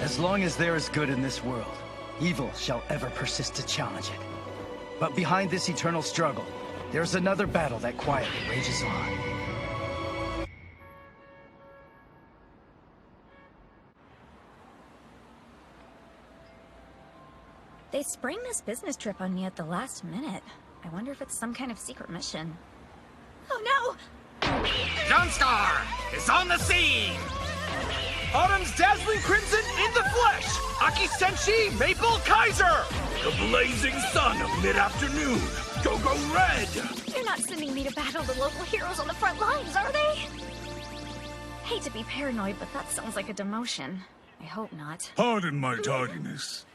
As long as there is good in this world, evil shall ever persist to challenge it. But behind this eternal struggle, there's another battle that quietly rages on. They sprang this business trip on me at the last minute. I wonder if it's some kind of secret mission. Oh no! Johnstar is on the scene! Autumn's dazzling crimson in the flesh! Aki Senshi Maple Kaiser! The blazing sun of mid-afternoon! Go Red! They're not sending me to battle the local heroes on the front lines, are they? Hate to be paranoid, but that sounds like a demotion. I hope not. Pardon my tardiness.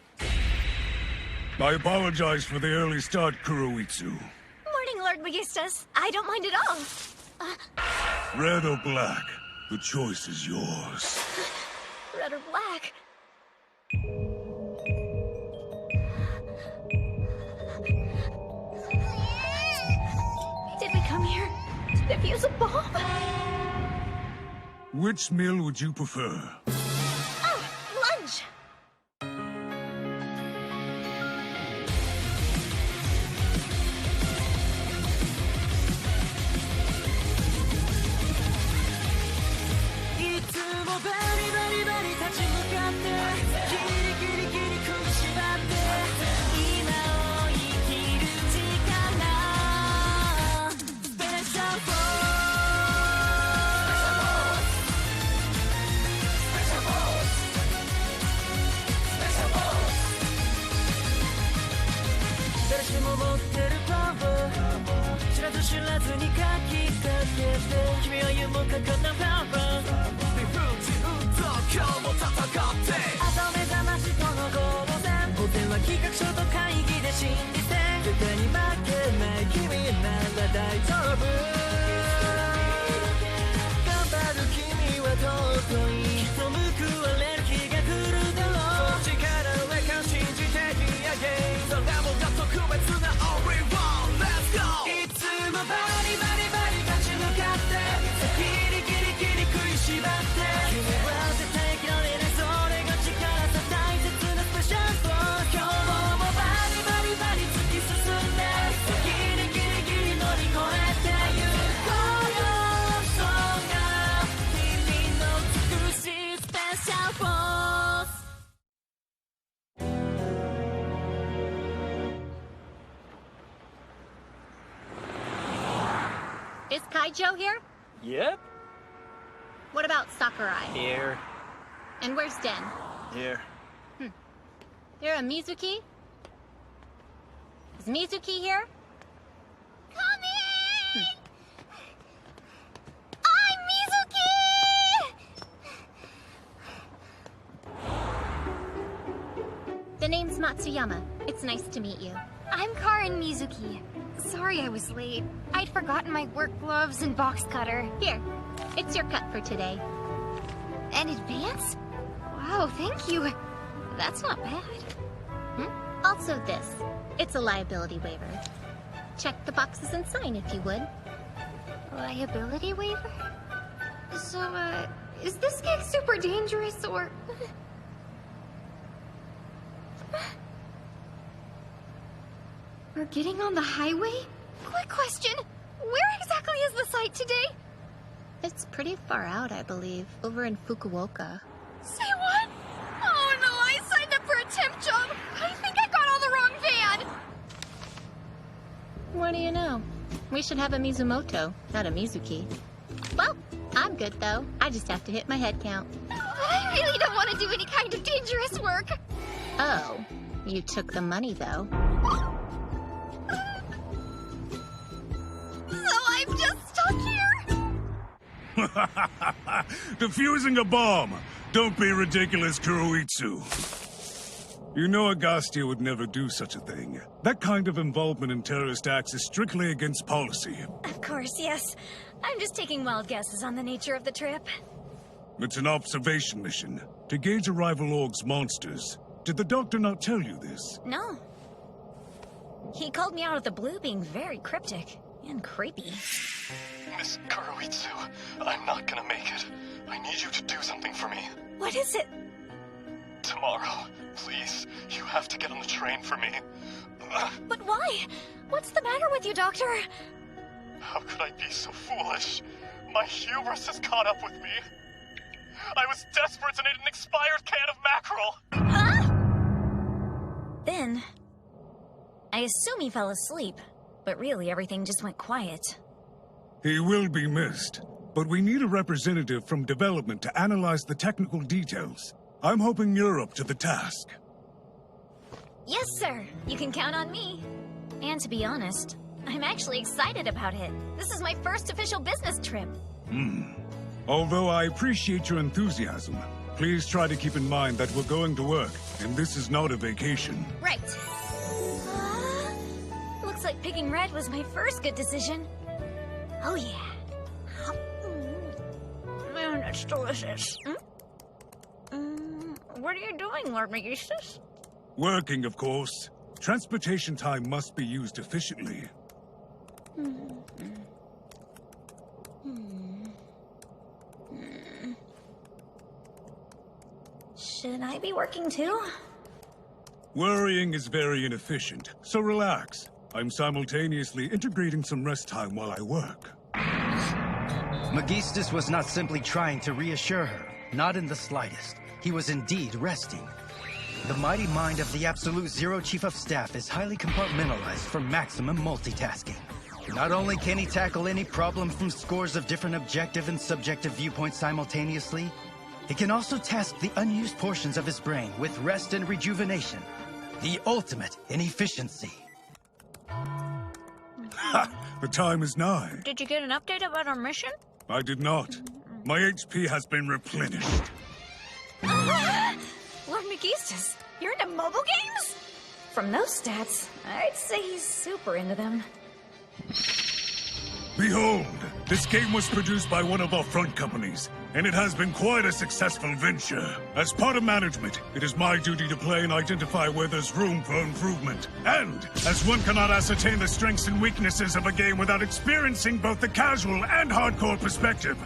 I apologize for the early start, Kuroitsu. Morning, Lord Magistas. I don't mind at all. Red or black, the choice is yours. Red or black? Did we come here to defuse a bomb? Which meal would you prefer? Oh, lunch! Is Kaijo here? Yep. What about Sakurai? Here. And where's Den? Here. You're a Mizuki? Is Mizuki here? Come in! I'm Mizuki! The name's Matsuyama. It's nice to meet you. I'm Karin Mizuki. Sorry I was late. I'd forgotten my work gloves and box cutter. Here, it's your cut for today. In advance? Wow, thank you. That's not bad. Also this. It's a liability waiver. Check the boxes and sign if you would. Liability waiver? So, is this gig super dangerous, or...? We're getting on the highway? Quick question! Where exactly is the site today? It's pretty far out, I believe. Over in Fukuoka. Say what? Oh no, I signed up for a temp job! I think I got on the wrong van! What do you know? We should have a Mizumoto, not a Mizuki. Well, I'm good though. I just have to hit my head count. But I really don't want to do any kind of dangerous work. Oh, you took the money though. So I'm just stuck here? Defusing a bomb! Don't be ridiculous, Kuroitsu. You know Agastya would never do such a thing. That kind of involvement in terrorist acts is strictly against policy. Of course, yes. I'm just taking wild guesses on the nature of the trip. It's an observation mission to gauge a rival org's monsters. Did the doctor not tell you this? No. He called me out of the blue being very cryptic and creepy. Miss Kuroitsu, I'm not gonna make it. I need you to do something for me. What is it? tomorrow. Please, you have to get on the train for me. But why? What's the matter with you, Doctor? How could I be so foolish? My hubris has caught up with me. I was desperate to need an expired can of mackerel. Huh? Ben, I assume he fell asleep, but really everything just went quiet. He will be missed, but we need a representative from development to analyze the technical details. I'm hoping you're up to the task. Yes, sir. You can count on me. And to be honest, I'm actually excited about it. This is my first official business trip. Although I appreciate your enthusiasm, please try to keep in mind that we're going to work, and this is not a vacation. Right. Looks like picking red was my first good decision. Oh, yeah. Man, that's delicious. What are you doing, Lord Megistus? Working, of course. Transportation time must be used efficiently. Should I be working too? Worrying is very inefficient, so relax. I'm simultaneously integrating some rest time while I work. Megistus was not simply trying to reassure her, not in the slightest. He was indeed resting. The mighty mind of the Absolute Zero Chief of Staff is highly compartmentalized for maximum multitasking. Not only can he tackle any problem from scores of different objective and subjective viewpoints simultaneously, he can also task the unused portions of his brain with rest and rejuvenation. The ultimate in efficiency. Ha! The time is nigh. Did you get an update about our mission? I did not. My HP has been replenished. Lord Megistus, you're into mobile games? From those stats, I'd say he's super into them. Behold, this game was produced by one of our front companies, and it has been quite a successful venture. As part of management, it is my duty to play and identify where there's room for improvement. And, as one cannot ascertain the strengths and weaknesses of a game without experiencing both the casual and hardcore perspective,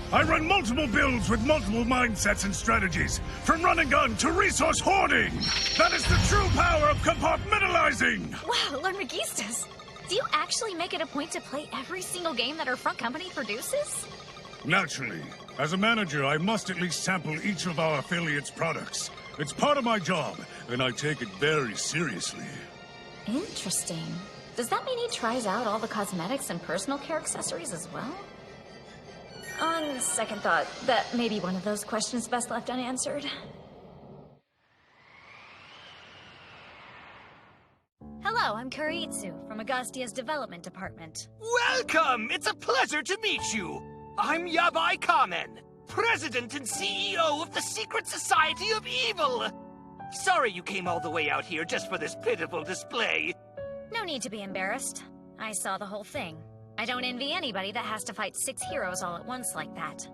I run multiple builds with multiple mindsets and strategies, from run and gun to resource hoarding. That is the true power of compartmentalizing! Wow, Lord Megistus, do you actually make it a point to play every single game that our front company produces? Naturally. As a manager, I must at least sample each of our affiliates' products. It's part of my job, and I take it very seriously. Interesting. Does that mean he tries out all the cosmetics and personal care accessories as well? On second thought, that may be one of those questions best left unanswered. Hello, I'm Kuroitsu from Agastia's development department. Welcome! It's a pleasure to meet you. I'm Yabai Kamen, President and CEO of the Secret Society of Evil. Sorry you came all the way out here just for this pitiful display. No need to be embarrassed. I saw the whole thing. I don't envy anybody that has to fight 6 heroes all at once like that.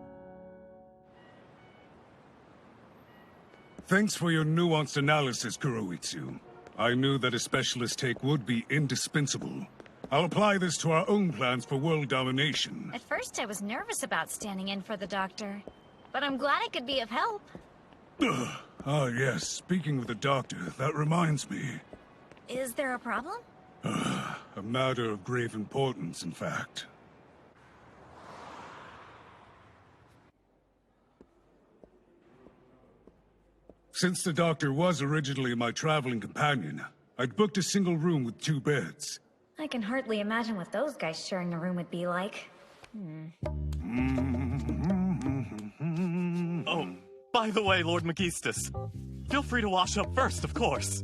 Thanks for your nuanced analysis, Kuroitsu. I knew that a specialist take would be indispensable. I'll apply this to our own plans for world domination. At first I was nervous about standing in for the doctor, but I'm glad I could be of help. Ah, yes. Speaking of the doctor, that reminds me. Is there a problem? A matter of grave importance, in fact. Since the doctor was originally my traveling companion, I'd booked a single room with 2 beds. I can hardly imagine what those guys sharing a room would be like. Oh, by the way, Lord Megistus, feel free to wash up first, of course.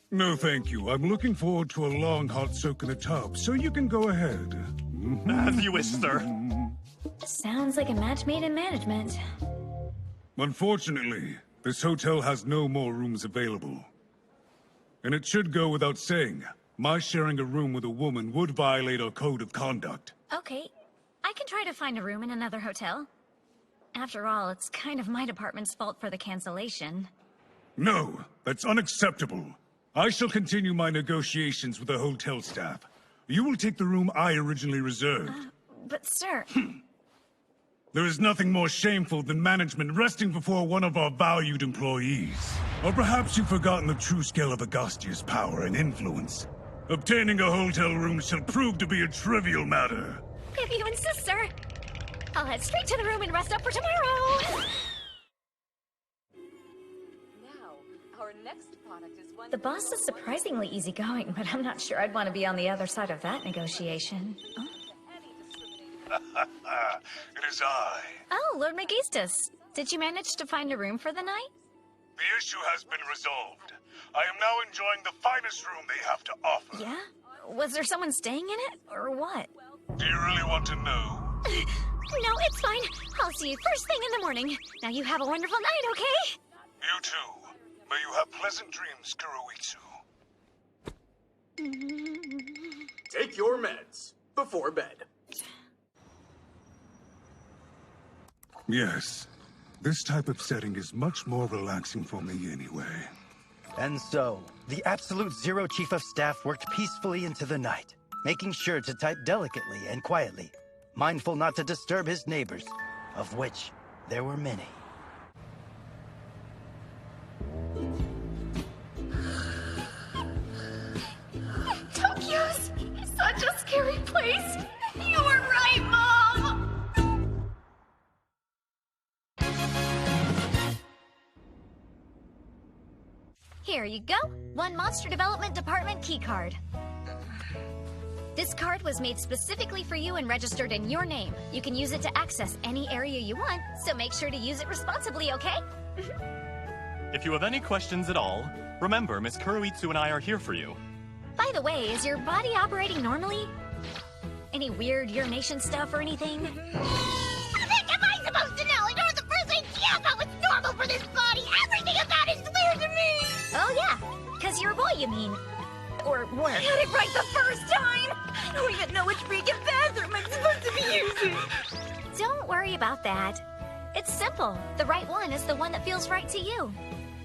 No, thank you. I'm looking forward to a long hot soak in the tub, so you can go ahead. As you wish, sir. Sounds like a match made in management. Unfortunately, this hotel has no more rooms available. And it should go without saying, my sharing a room with a woman would violate our code of conduct. Okay, I can try to find a room in another hotel. After all, it's kind of my department's fault for the cancellation. No, that's unacceptable. I shall continue my negotiations with the hotel staff. You will take the room I originally reserved. But sir... There is nothing more shameful than management resting before one of our valued employees. Or perhaps you've forgotten the true scale of Agastia's power and influence. Obtaining a hotel room shall prove to be a trivial matter. If you insist, sir. I'll head straight to the room and rest up for tomorrow. Now, our next product is one... The boss is surprisingly easygoing, but I'm not sure I'd want to be on the other side of that negotiation. Oh, It is I. oh Lord Megistus. Did you manage to find a room for the night? The issue has been resolved. I am now enjoying the finest room they have to offer. Yeah? Was there someone staying in it, or what? Do you really want to know? No, it's fine. I'll see you first thing in the morning. Now you have a wonderful night, okay? You too. May you have pleasant dreams, Kuroitsu. Take your meds before bed. Yes. This type of setting is much more relaxing for me anyway. And so, the Absolute Zero Chief of Staff worked peacefully into the night, making sure to type delicately and quietly, mindful not to disturb his neighbors, of which there were many. Tokyo's such a scary place. You were right, Mom! Here you go. One Monster Development Department keycard. This card was made specifically for you and registered in your name. You can use it to access any area you want, so make sure to use it responsibly, okay? If you have any questions at all, remember Miss Kuroitsu and I are here for you. By the way, is your body operating normally? Any weird urination stuff or anything? What the heck am I supposed to know? I don't have the first idea about what's normal for this body. Everything about it's weird to me. Oh yeah, 'cause you're a boy, you mean. Or were. I got it right the first time. I don't even know which freaking bathroom I'm supposed to be using. Don't worry about that. It's simple. The right one is the one that feels right to you.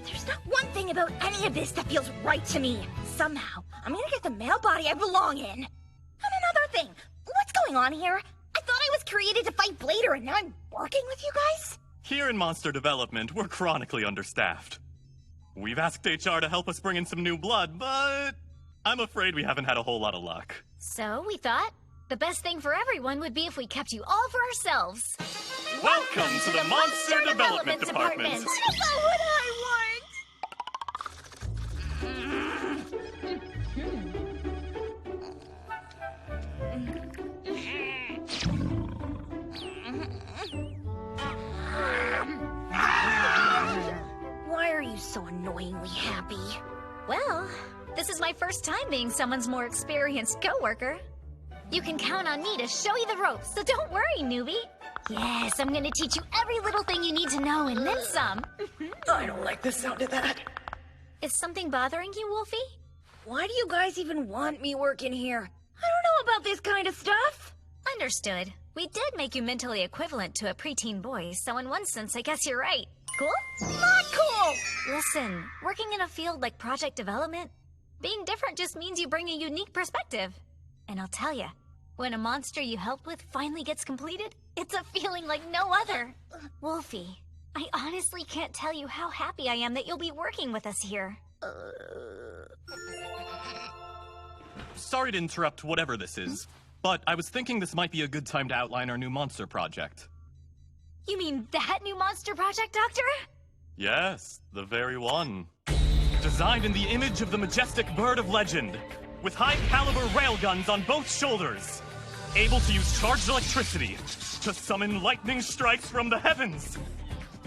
There's not one thing about any of this that feels right to me. Somehow, I'm gonna get the male body I belong in. And another thing, what's going on here? I thought I was created to fight Blader, and now I'm working with you guys? Here in Monster Development, we're chronically understaffed. We've asked HR to help us bring in some new blood, but I'm afraid we haven't had a whole lot of luck. So we thought the best thing for everyone would be if we kept you all for ourselves. Welcome to the Monster Development Department. That's not what I want! Why are you so annoyingly happy? Well, this is my first time being someone's more experienced coworker. You can count on me to show you the ropes, so don't worry, newbie. Yes, I'm gonna teach you every little thing you need to know and then some. I don't like the sound of that. Is something bothering you, Wolfie? Why do you guys even want me working here? I don't know about this kind of stuff. Understood. We did make you mentally equivalent to a preteen boy, so in one sense, I guess you're right. Cool? Not cool! Listen, working in a field like project development, being different just means you bring a unique perspective. And I'll tell ya, when a monster you helped with finally gets completed, it's a feeling like no other. Wolfie, I honestly can't tell you how happy I am that you'll be working with us here. Sorry to interrupt whatever this is, but I was thinking this might be a good time to outline our new monster project. You mean that new monster project, Doctor? Yes, the very one. Designed in the image of the majestic bird of legend, with high-caliber railguns on both shoulders, able to use charged electricity to summon lightning strikes from the heavens.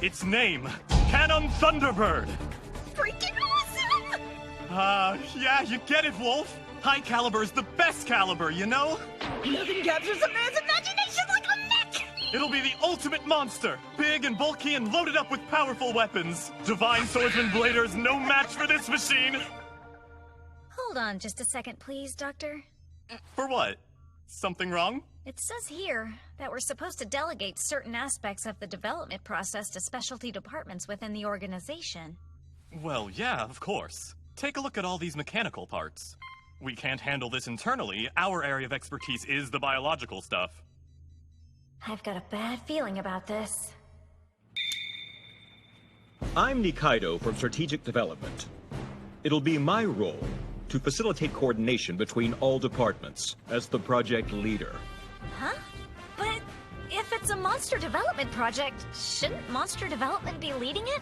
Its name, Cannon Thunderbird. Freaking awesome! Yeah, you get it, Wolf. High caliber is the best caliber, you know? Nothing captures a man's imagination like a mech! It'll be the ultimate monster, big and bulky and loaded up with powerful weapons. Divine Swordsman Blader's no match for this machine. Hold on just a second, please, Doctor. For what? Something wrong? It says here that we're supposed to delegate certain aspects of the development process to specialty departments within the organization. Well, yeah, of course. Take a look at all these mechanical parts. We can't handle this internally. Our area of expertise is the biological stuff. I've got a bad feeling about this. I'm Nikaido from Strategic Development. It'll be my role to facilitate coordination between all departments as the project leader. Huh? But if it's a monster development project, shouldn't monster development be leading it?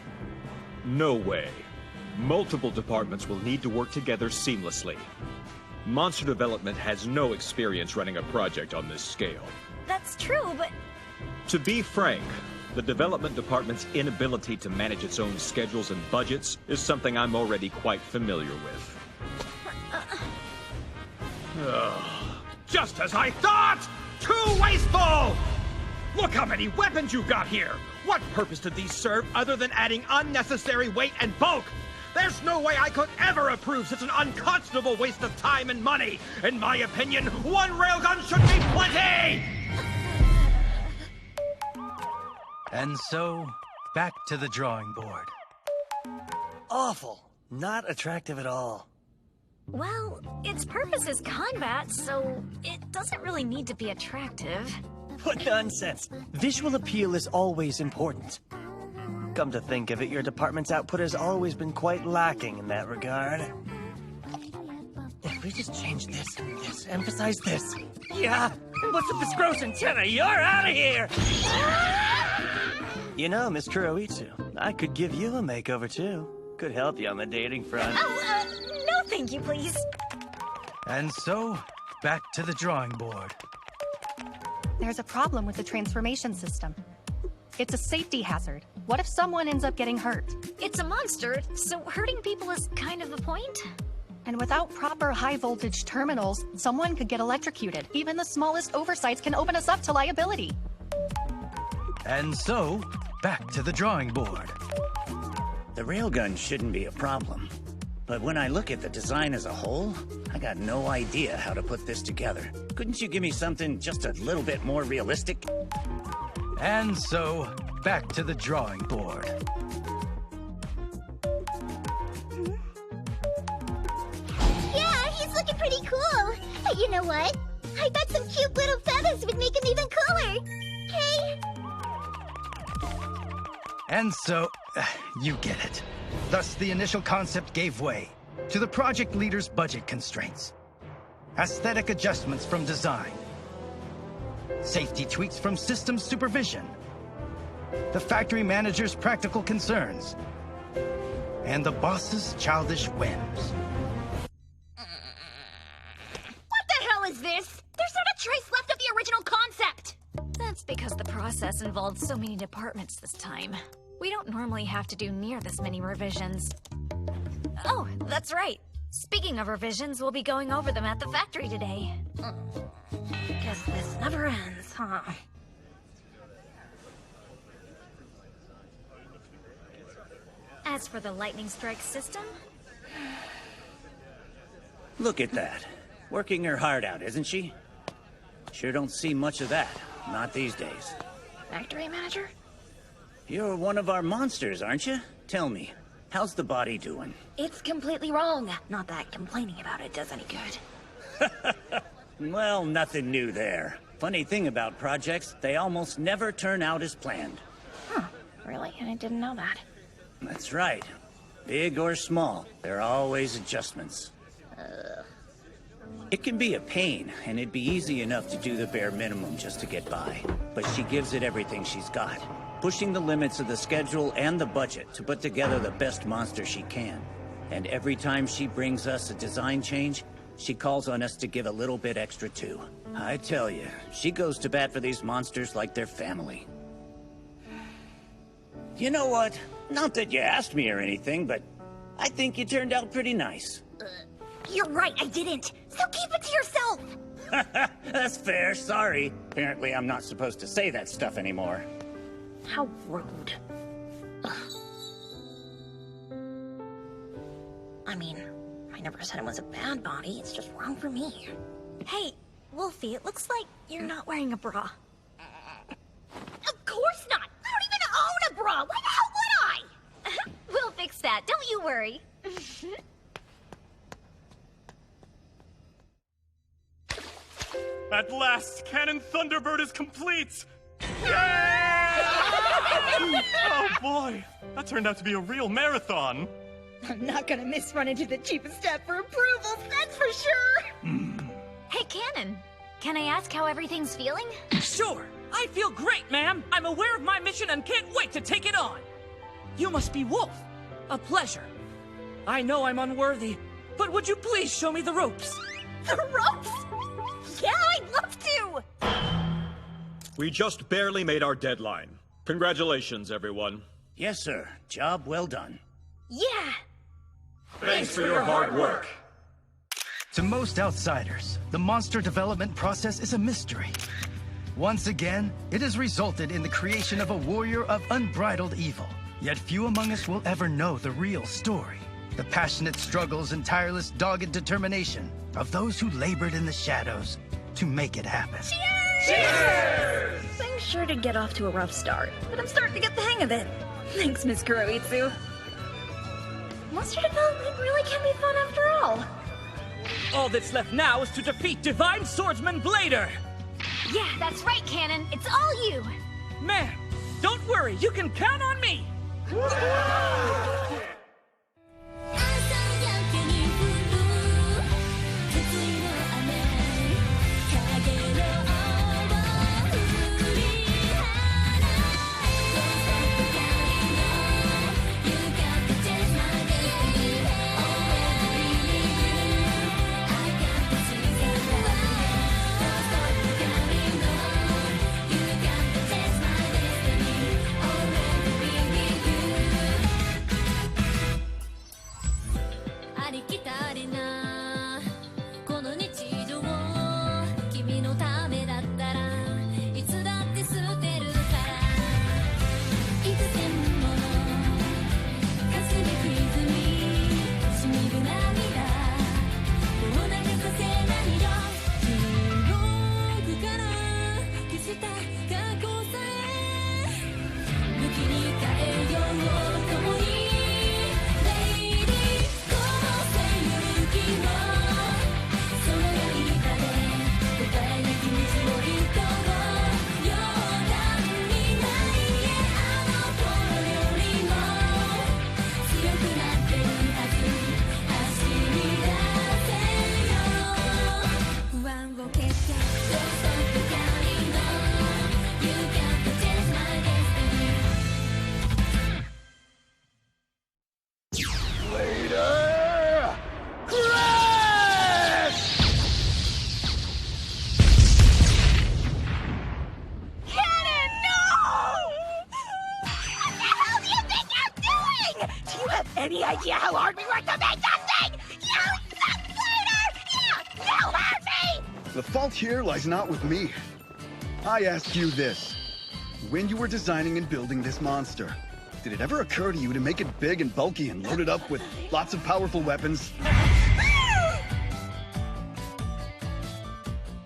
No way. Multiple departments will need to work together seamlessly. Monster Development has no experience running a project on this scale. That's true, but... To be frank, the development department's inability to manage its own schedules and budgets is something I'm already quite familiar with. Just as I thought! Too wasteful! Look how many weapons you've got here! What purpose did these serve other than adding unnecessary weight and bulk? There's no way I could ever approve such an unconscionable waste of time and money! In my opinion, one railgun should be plenty! And so, back to the drawing board. Awful. Not attractive at all. Well, its purpose is combat, so it doesn't really need to be attractive. What nonsense. Visual appeal is always important. Come to think of it, your department's output has always been quite lacking in that regard. If we just change this, emphasize this. Yeah? What's with this gross antenna? You're out of here! You know, Miss Kuroitsu, I could give you a makeover too. Could help you on the dating front. No thank you, please. And so, back to the drawing board. There's a problem with the transformation system. It's a safety hazard. What if someone ends up getting hurt? It's a monster, so hurting people is kind of the point. And without proper high-voltage terminals, someone could get electrocuted. Even the smallest oversights can open us up to liability. And so, back to the drawing board. The railgun shouldn't be a problem. But when I look at the design as a whole, I got no idea how to put this together. Couldn't you give me something just a little bit more realistic? And so, back to the drawing board. Yeah, he's looking pretty cool. Hey, you know what? I bet some cute little feathers would make him even cooler. Okay? And so, you get it. Thus, the initial concept gave way to the project leader's budget constraints. Aesthetic adjustments from design. Safety tweaks from systems supervision. The factory manager's practical concerns. And the boss's childish whims. What the hell is this? There's not a trace left of the original concept! That's because the process involved so many departments this time. We don't normally have to do near this many revisions. Oh, that's right. Speaking of revisions, we'll be going over them at the factory today. Guess this never ends, huh? As for the lightning strike system... Look at that. Working her heart out, isn't she? Sure don't see much of that. Not these days. Factory manager? You're one of our monsters, aren't you? Tell me, how's the body doing? It's completely wrong. Not that complaining about it does any good. Well, nothing new there. Funny thing about projects, they almost never turn out as planned. Huh, really? I didn't know that. That's right. Big or small, there are always adjustments. It can be a pain, and it'd be easy enough to do the bare minimum just to get by. But she gives it everything she's got, pushing the limits of the schedule and the budget to put together the best monster she can. And every time she brings us a design change, she calls on us to give a little bit extra too. I tell you, she goes to bat for these monsters like they're family. You know what? Not that you asked me or anything, but I think you turned out pretty nice. You're right, I didn't. So keep it to yourself. That's fair, sorry. Apparently I'm not supposed to say that stuff anymore. How rude. Ugh. I mean, I never said it was a bad body, it's just wrong for me. Hey, Wolfie, it looks like you're not wearing a bra. Of course not! I don't even own a bra! Why the hell would I? We'll fix that, don't you worry. At last, Cannon Thunderbird is complete! Oh boy, that turned out to be a real marathon. I'm not gonna miss running to the chief of staff for approvals, that's for sure! Hey, Cannon. Can I ask how everything's feeling? Sure. I feel great, ma'am. I'm aware of my mission and can't wait to take it on. You must be Wolf. A pleasure. I know I'm unworthy, but would you please show me the ropes? The ropes? Yeah, I'd love to! We just barely made our deadline. Congratulations, everyone. Yes, sir. Job well done. Yeah. Thanks for your hard work. To most outsiders, the monster development process is a mystery. Once again, it has resulted in the creation of a warrior of unbridled evil. Yet few among us will ever know the real story. The passionate struggles and tireless, dogged determination of those who labored in the shadows to make it happen. Cheers! Cheers! Things sure did get off to a rough start, but I'm starting to get the hang of it. Thanks, Miss Kuroitsu. Monster development really can be fun after all. All that's left now is to defeat Divine Swordsman Blader! Yeah, that's right, Cannon. It's all you. Ma'am, don't worry. You can count on me. Any idea how hard we worked to make that thing? You suck, Blader! Yeah, you hurt me! The fault here lies not with me. I ask you this. When you were designing and building this monster, did it ever occur to you to make it big and bulky and load it up with lots of powerful weapons?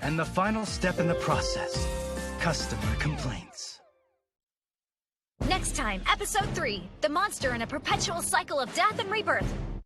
And the final step in the process, customer complaints. Next time, Episode 3, The Monster in a Perpetual Cycle of Death and Rebirth.